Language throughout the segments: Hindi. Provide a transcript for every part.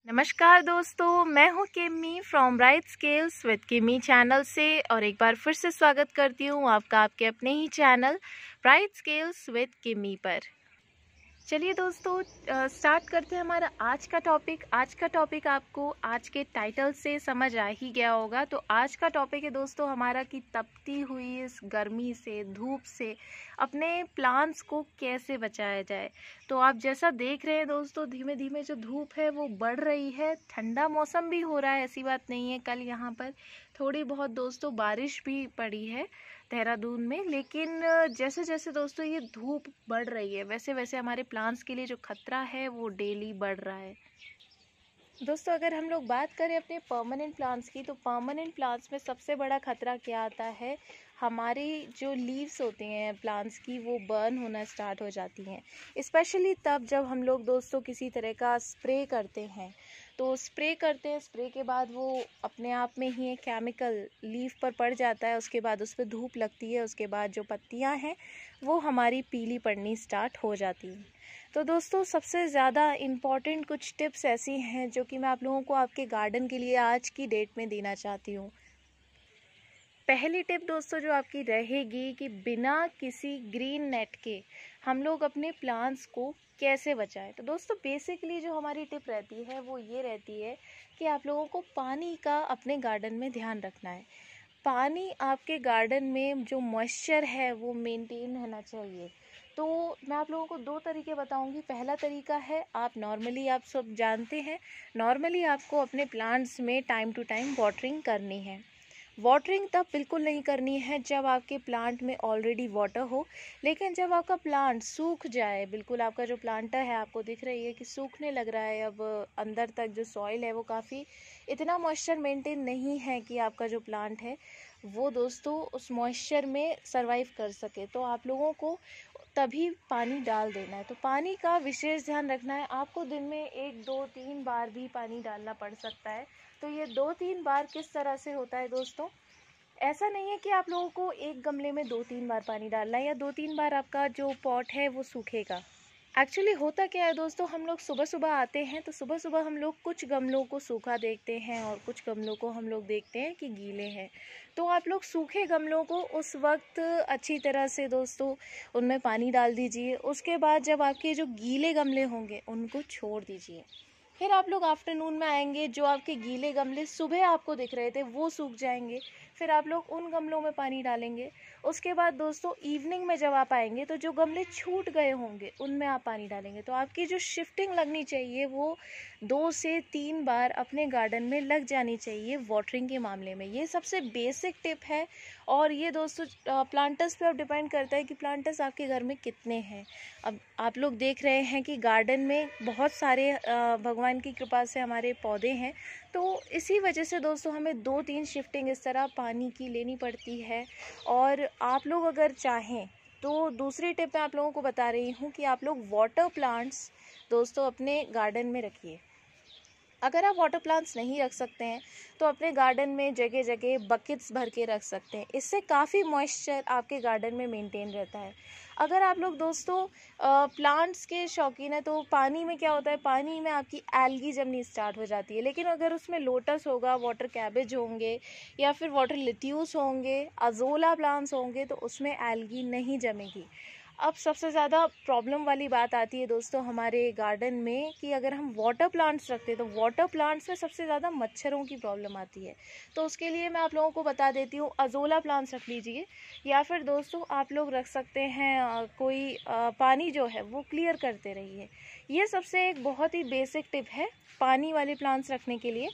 नमस्कार दोस्तों, मैं हूं किमी फ्रॉम ब्राइट स्केल्स विद किमी चैनल से और एक बार फिर से स्वागत करती हूं आपका आपके अपने ही चैनल ब्राइट स्केल्स विद किमी पर। चलिए दोस्तों, स्टार्ट करते हैं हमारा आज का टॉपिक। आज का टॉपिक आपको आज के टाइटल से समझ आ ही गया होगा। तो आज का टॉपिक है दोस्तों हमारा कि तपती हुई इस गर्मी से, धूप से अपने प्लांट्स को कैसे बचाया जाए। तो आप जैसा देख रहे हैं दोस्तों, धीमे धीमे जो धूप है वो बढ़ रही है, ठंडा मौसम भी हो रहा है, ऐसी बात नहीं है। कल यहाँ पर थोड़ी बहुत दोस्तों बारिश भी पड़ी है देहरादून में, लेकिन जैसे जैसे दोस्तों ये धूप बढ़ रही है वैसे वैसे हमारे प्लांट्स के लिए जो खतरा है वो डेली बढ़ रहा है। दोस्तों अगर हम लोग बात करें अपने परमानेंट प्लांट्स की, तो परमानेंट प्लांट्स में सबसे बड़ा खतरा क्या आता है, हमारी जो लीव्स होती हैं प्लांट्स की वो बर्न होना स्टार्ट हो जाती हैं। स्पेशली तब जब हम लोग दोस्तों किसी तरह का स्प्रे करते हैं। तो स्प्रे करते हैं, स्प्रे के बाद वो अपने आप में ही एक केमिकल लीफ पर पड़ जाता है, उसके बाद उस पर धूप लगती है, उसके बाद जो पत्तियां हैं वो हमारी पीली पड़नी स्टार्ट हो जाती हैं। तो दोस्तों सबसे ज़्यादा इम्पॉर्टेंट कुछ टिप्स ऐसी हैं जो कि मैं आप लोगों को आपके गार्डन के लिए आज की डेट में देना चाहती हूँ। पहली टिप दोस्तों जो आपकी रहेगी कि बिना किसी ग्रीन नेट के हम लोग अपने प्लांट्स को कैसे बचाएं। तो दोस्तों बेसिकली जो हमारी टिप रहती है वो ये रहती है कि आप लोगों को पानी का अपने गार्डन में ध्यान रखना है। पानी आपके गार्डन में जो मॉइस्चर है वो मेंटेन रहना चाहिए। तो मैं आप लोगों को दो तरीके बताऊंगी। पहला तरीका है, आप नॉर्मली, आप सब जानते हैं, नॉर्मली आपको अपने प्लांट्स में टाइम टू टाइम वाटरिंग करनी है। वाटरिंग तब बिल्कुल नहीं करनी है जब आपके प्लांट में ऑलरेडी वाटर हो, लेकिन जब आपका प्लांट सूख जाए, बिल्कुल आपका जो प्लांटर है आपको दिख रही है कि सूखने लग रहा है, अब अंदर तक जो सॉइल है वो काफ़ी इतना मॉइस्चर मेंटेन नहीं है कि आपका जो प्लांट है वो दोस्तों उस मॉइस्चर में सरवाइव कर सके, तो आप लोगों को तभी पानी डाल देना है। तो पानी का विशेष ध्यान रखना है। आपको दिन में 1 2 3 बार भी पानी डालना पड़ सकता है। तो ये 2 3 बार किस तरह से होता है दोस्तों, ऐसा नहीं है कि आप लोगों को एक गमले में 2 3 बार पानी डालना है या 2 3 बार आपका जो पॉट है वो सूखेगा। एक्चुअली होता क्या है दोस्तों, हम लोग सुबह सुबह आते हैं तो सुबह सुबह हम लोग कुछ गमलों को सूखा देखते हैं और कुछ गमलों को हम लोग देखते हैं कि गीले हैं। तो आप लोग सूखे गमलों को उस वक्त अच्छी तरह से दोस्तों उनमें पानी डाल दीजिए। उसके बाद जब आपके जो गीले गमले होंगे उनको छोड़ दीजिए। फिर आप लोग आफ्टरनून में आएंगे, जो आपके गीले गमले सुबह आपको दिख रहे थे वो सूख जाएंगे, फिर आप लोग उन गमलों में पानी डालेंगे। उसके बाद दोस्तों इवनिंग में जब आप आएंगे तो जो गमले छूट गए होंगे उनमें आप पानी डालेंगे। तो आपकी जो शिफ्टिंग लगनी चाहिए वो 2 से 3 बार अपने गार्डन में लग जानी चाहिए वाटरिंग के मामले में। ये सबसे बेसिक टिप है और ये दोस्तों प्लांटर्स पे अब डिपेंड करता है कि प्लांटर्स आपके घर में कितने हैं। अब आप लोग देख रहे हैं कि गार्डन में बहुत सारे भगवान की कृपा से हमारे पौधे हैं, तो इसी वजह से दोस्तों हमें 2 3 शिफ्टिंग इस तरह पानी की लेनी पड़ती है। और आप लोग अगर चाहें तो दूसरी टिप मैं आप लोगों को बता रही हूँ कि आप लोग वाटर प्लांट्स दोस्तों अपने गार्डन में रखिए। अगर आप वाटर प्लांट्स नहीं रख सकते हैं तो अपने गार्डन में जगह जगह बकेट्स भर के रख सकते हैं, इससे काफ़ी मॉइस्चर आपके गार्डन में मेंटेन रहता है। अगर आप लोग दोस्तों प्लांट्स के शौकीन है तो पानी में क्या होता है, पानी में आपकी एल्गी जमनी स्टार्ट हो जाती है, लेकिन अगर उसमें लोटस होगा, वाटर कैबेज होंगे या फिर वाटर लिट्यूस होंगे, अजोला प्लांट्स होंगे तो उसमें एल्गी नहीं जमेगी। अब सबसे ज़्यादा प्रॉब्लम वाली बात आती है दोस्तों हमारे गार्डन में कि अगर हम वाटर प्लांट्स रखते हैं तो वाटर प्लांट्स में सबसे ज़्यादा मच्छरों की प्रॉब्लम आती है। तो उसके लिए मैं आप लोगों को बता देती हूँ, अजोला प्लांट्स रख लीजिए या फिर दोस्तों आप लोग रख सकते हैं कोई पानी जो है वो क्लियर करते रहिए। ये सबसे एक बहुत ही बेसिक टिप है पानी वाले प्लांट्स रखने के लिए।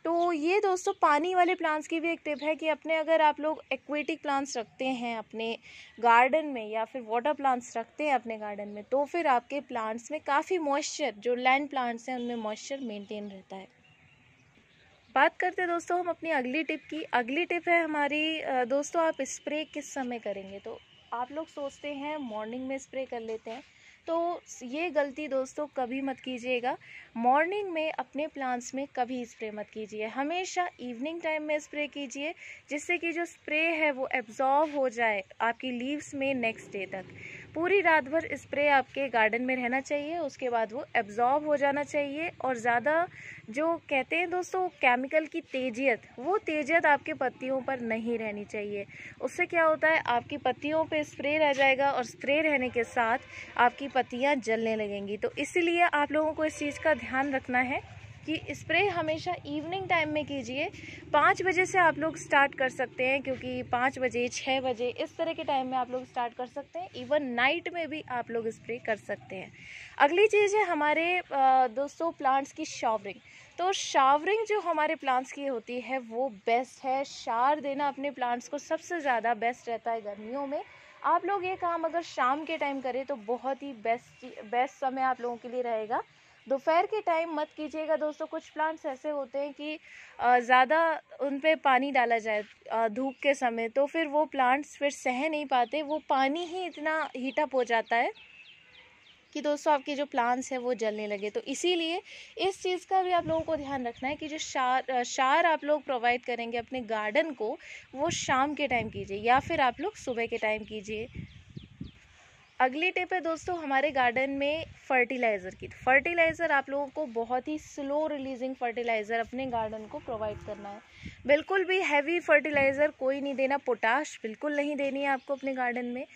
तो ये दोस्तों पानी वाले प्लांट्स की भी एक टिप है कि अपने अगर आप लोग एक्वेटिक प्लांट्स रखते हैं अपने गार्डन में या फिर वाटर प्लांट्स रखते हैं अपने गार्डन में, तो फिर आपके प्लांट्स में काफ़ी मॉइस्चर, जो लैंड प्लांट्स हैं उनमें मॉइस्चर मेंटेन रहता है। बात करते हैं दोस्तों हम अपनी अगली टिप की। अगली टिप है हमारी दोस्तों, आप स्प्रे किस समय करेंगे। तो आप लोग सोचते हैं मॉर्निंग में स्प्रे कर लेते हैं, तो ये गलती दोस्तों कभी मत कीजिएगा। मॉर्निंग में अपने प्लांट्स में कभी स्प्रे मत कीजिए, हमेशा इवनिंग टाइम में स्प्रे कीजिए, जिससे कि जो स्प्रे है वो एब्जॉर्ब हो जाए आपकी लीव्स में नेक्स्ट डे तक। पूरी रात भर स्प्रे आपके गार्डन में रहना चाहिए। उसके बाद वो एब्जॉर्ब हो जाना चाहिए और ज़्यादा जो कहते हैं दोस्तों केमिकल की तेजियत, वो तेजियत आपके पत्तियों पर नहीं रहनी चाहिए। उससे क्या होता है, आपकी पत्तियों पे स्प्रे रह जाएगा और स्प्रे रहने के साथ आपकी पत्तियां जलने लगेंगी। तो इसीलिए आप लोगों को इस चीज़ का ध्यान रखना है कि स्प्रे हमेशा इवनिंग टाइम में कीजिए। 5 बजे से आप लोग स्टार्ट कर सकते हैं, क्योंकि 5 बजे 6 बजे इस तरह के टाइम में आप लोग स्टार्ट कर सकते हैं। इवन नाइट में भी आप लोग स्प्रे कर सकते हैं। अगली चीज़ है हमारे दोस्तों प्लांट्स की शावरिंग। तो शावरिंग जो हमारे प्लांट्स की होती है वो बेस्ट है। शावर देना अपने प्लांट्स को सबसे ज़्यादा बेस्ट रहता है गर्मियों में। आप लोग ये काम अगर शाम के टाइम करें तो बहुत ही बेस्ट समय आप लोगों के लिए रहेगा। दोपहर के टाइम मत कीजिएगा दोस्तों। कुछ प्लांट्स ऐसे होते हैं कि ज़्यादा उन पे पानी डाला जाए धूप के समय, तो फिर वो प्लांट्स फिर सह नहीं पाते। वो पानी ही इतना हीटअप हो जाता है कि दोस्तों आपके जो प्लांट्स हैं वो जलने लगे। तो इसीलिए इस चीज़ का भी आप लोगों को ध्यान रखना है कि जो शार आप लोग प्रोवाइड करेंगे अपने गार्डन को, वो शाम के टाइम कीजिए या फिर आप लोग सुबह के टाइम कीजिए। अगली टिप है दोस्तों हमारे गार्डन में फर्टिलाइज़र की। तो फर्टिलाइज़र आप लोगों को बहुत ही स्लो रिलीजिंग फर्टिलाइज़र अपने गार्डन को प्रोवाइड करना है। बिल्कुल भी हैवी फर्टिलाइज़र कोई नहीं देना। पोटाश बिल्कुल नहीं देनी है आपको अपने गार्डन में।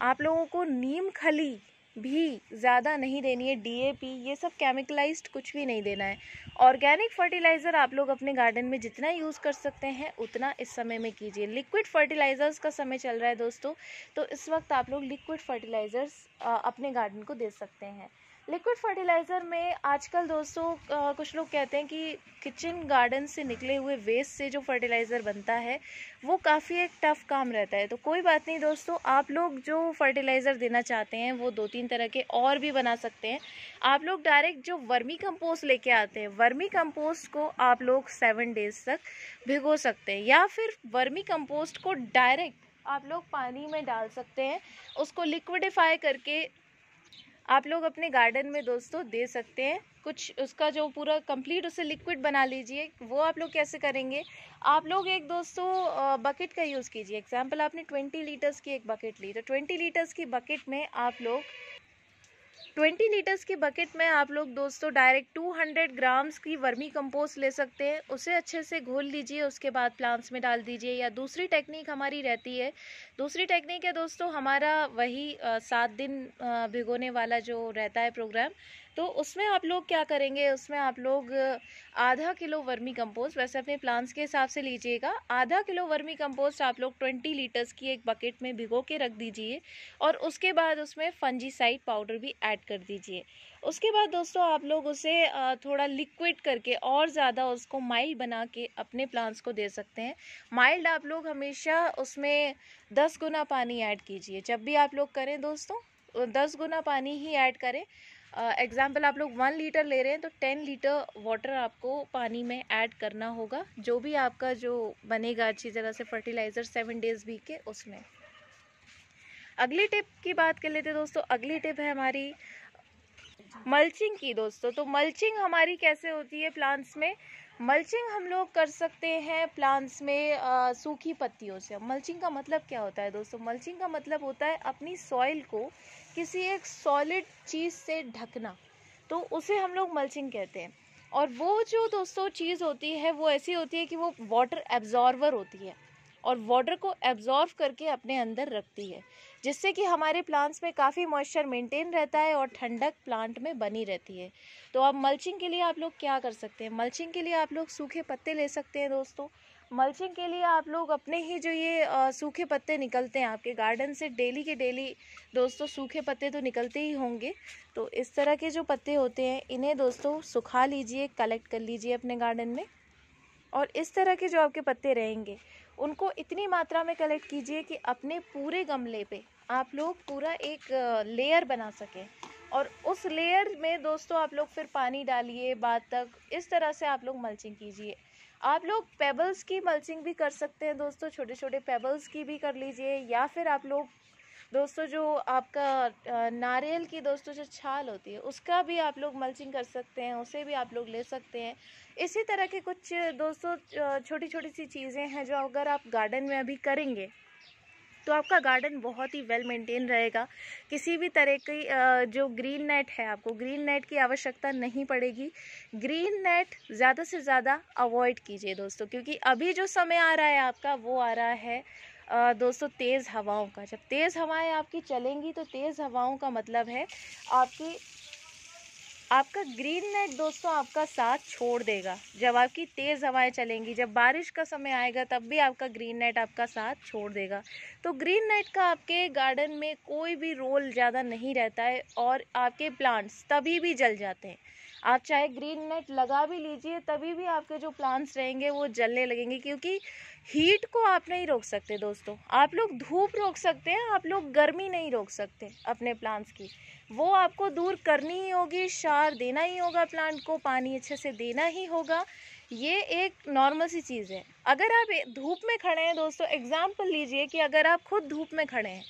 आप लोगों को नीम खली भी ज़्यादा नहीं देनी है। DAP ये सब केमिकलाइज्ड कुछ भी नहीं देना है। ऑर्गेनिक फर्टिलाइज़र आप लोग अपने गार्डन में जितना यूज़ कर सकते हैं उतना इस समय में कीजिए। लिक्विड फर्टिलाइज़र्स का समय चल रहा है दोस्तों, तो इस वक्त आप लोग लिक्विड फर्टिलाइज़र्स अपने गार्डन को दे सकते हैं। लिक्विड फर्टिलाइज़र में आजकल दोस्तों कुछ लोग कहते हैं कि किचन गार्डन से निकले हुए वेस्ट से जो फर्टिलाइज़र बनता है वो काफ़ी एक टफ़ काम रहता है। तो कोई बात नहीं दोस्तों, आप लोग जो फर्टिलाइज़र देना चाहते हैं वो 2-3 तरह के और भी बना सकते हैं। आप लोग डायरेक्ट जो वर्मी कंपोस्ट लेके आते हैं, वर्मी कंपोस्ट को आप लोग 7 डेज़ तक भिगो सकते हैं, या फिर वर्मी कंपोस्ट को डायरेक्ट आप लोग पानी में डाल सकते हैं। उसको लिक्विडिफाई करके आप लोग अपने गार्डन में दोस्तों दे सकते हैं। कुछ उसका जो पूरा कंप्लीट उसे लिक्विड बना लीजिए। वो आप लोग कैसे करेंगे, आप लोग एक दोस्तों बकेट का यूज़ कीजिए। एग्जांपल आपने 20 लीटर्स की एक बकेट ली, तो 20 लीटर्स की बकेट में आप लोग 20 लीटर्स की बकेट में आप लोग दोस्तों डायरेक्ट 200 ग्राम्स की वर्मी कंपोस्ट ले सकते हैं। उसे अच्छे से घोल लीजिए, उसके बाद प्लांट्स में डाल दीजिए। या दूसरी टेक्निक हमारी रहती है, दूसरी टेक्निक है दोस्तों हमारा वही 7 दिन भिगोने वाला जो रहता है प्रोग्राम। तो उसमें आप लोग क्या करेंगे, उसमें आप लोग आधा किलो वर्मी कंपोस्ट, वैसे अपने प्लांट्स के हिसाब से लीजिएगा, आधा किलो वर्मी कंपोस्ट आप लोग 20 लीटर्स की एक बकेट में भिगो के रख दीजिए। और उसके बाद उसमें फंजीसाइड पाउडर भी ऐड कर दीजिए। उसके बाद दोस्तों आप लोग उसे थोड़ा लिक्विड करके और ज़्यादा उसको माइल्ड बना के अपने प्लांट्स को दे सकते हैं। माइल्ड आप लोग हमेशा उसमें 10 गुना पानी ऐड कीजिए। जब भी आप लोग करें दोस्तों 10 गुना पानी ही ऐड करें। एग्जाम्पल आप लोग 1 लीटर ले रहे हैं तो 10 लीटर वाटर आपको पानी में ऐड करना होगा, जो भी आपका जो बनेगा अच्छी तरह से फर्टिलाइज़र 7 डेज़ वीक के उसमें। अगली टिप की बात कर लेते हैं दोस्तों। अगली टिप है हमारी मल्चिंग की दोस्तों। तो मल्चिंग हमारी कैसे होती है प्लांट्स में, मल्चिंग हम लोग कर सकते हैं प्लांट्स में सूखी पत्तियों से। मल्चिंग का मतलब क्या होता है दोस्तों, मल्चिंग का मतलब होता है अपनी सॉइल को किसी एक सॉलिड चीज़ से ढकना, तो उसे हम लोग मल्चिंग कहते हैं। और वो जो दोस्तों चीज़ होती है वो ऐसी होती है कि वो वाटर एब्जॉर्वर होती है और वाटर को एब्जॉर्व करके अपने अंदर रखती है, जिससे कि हमारे प्लांट्स में काफ़ी मॉइस्चर मेंटेन रहता है और ठंडक प्लांट में बनी रहती है। तो अब मल्चिंग के लिए आप लोग क्या कर सकते हैं, मल्चिंग के लिए आप लोग सूखे पत्ते ले सकते हैं दोस्तों। मल्चिंग के लिए आप लोग अपने ही जो ये सूखे पत्ते निकलते हैं आपके गार्डन से, डेली के डेली दोस्तों सूखे पत्ते तो निकलते ही होंगे। तो इस तरह के जो पत्ते होते हैं इन्हें दोस्तों सुखा लीजिए, कलेक्ट कर लीजिए अपने गार्डन में। और इस तरह के जो आपके पत्ते रहेंगे उनको इतनी मात्रा में कलेक्ट कीजिए कि अपने पूरे गमले पे आप लोग पूरा एक लेयर बना सकें। और उस लेयर में दोस्तों आप लोग फिर पानी डालिए बाद तक। इस तरह से आप लोग मल्चिंग कीजिए। आप लोग पेबल्स की मल्चिंग भी कर सकते हैं दोस्तों, छोटे छोटे पेबल्स की भी कर लीजिए। या फिर आप लोग दोस्तों जो आपका नारियल की दोस्तों जो छाल होती है उसका भी आप लोग मल्चिंग कर सकते हैं, उसे भी आप लोग ले सकते हैं। इसी तरह के कुछ दोस्तों छोटी छोटी सी चीज़ें हैं जो अगर आप गार्डन में अभी करेंगे तो आपका गार्डन बहुत ही वेल मेंटेन रहेगा। किसी भी तरह की जो ग्रीन नेट है, आपको ग्रीन नेट की आवश्यकता नहीं पड़ेगी। ग्रीन नेट ज़्यादा से ज़्यादा अवॉइड कीजिए दोस्तों, क्योंकि अभी जो समय आ रहा है आपका, वो आ रहा है दोस्तों तेज़ हवाओं का। जब तेज़ हवाएं आपकी चलेंगी तो तेज़ हवाओं का मतलब है आपका ग्रीन नेट दोस्तों आपका साथ छोड़ देगा। जब आपकी तेज़ हवाएं चलेंगी, जब बारिश का समय आएगा, तब भी आपका ग्रीन नेट आपका साथ छोड़ देगा। तो ग्रीन नेट का आपके गार्डन में कोई भी रोल ज़्यादा नहीं रहता है और आपके प्लांट्स तभी भी जल जाते हैं। आप चाहे ग्रीन नेट लगा भी लीजिए, तभी भी आपके जो प्लांट्स रहेंगे वो जलने लगेंगे, क्योंकि हीट को आप नहीं रोक सकते दोस्तों। आप लोग धूप रोक सकते हैं, आप लोग गर्मी नहीं रोक सकते अपने प्लांट्स की। वो आपको दूर करनी ही होगी, शार देना ही होगा, प्लांट को पानी अच्छे से देना ही होगा। ये एक नॉर्मल सी चीज़ है। अगर आप धूप में खड़े हैं दोस्तों, एग्जाम्पल लीजिए कि अगर आप खुद धूप में खड़े हैं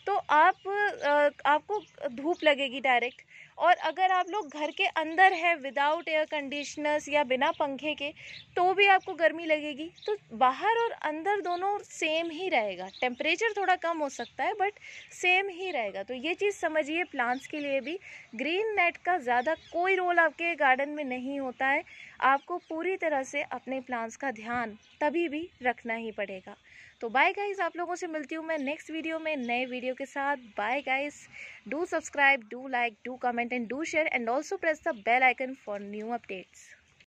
तो आपको धूप लगेगी डायरेक्ट। और अगर आप लोग घर के अंदर हैं विदाउट एयर कंडीशनर्स या बिना पंखे के, तो भी आपको गर्मी लगेगी। तो बाहर और अंदर दोनों सेम ही रहेगा, टेम्परेचर थोड़ा कम हो सकता है बट सेम ही रहेगा। तो ये चीज़ समझिए, प्लांट्स के लिए भी ग्रीन नेट का ज़्यादा कोई रोल आपके गार्डन में नहीं होता है। आपको पूरी तरह से अपने प्लांट्स का ध्यान तभी भी रखना ही पड़ेगा। तो बाय गाइस, आप लोगों से मिलती हूँ मैं नेक्स्ट वीडियो में नए वीडियो के साथ। Bye guys, do subscribe, do like, do comment and do share and also press the bell icon for new updates.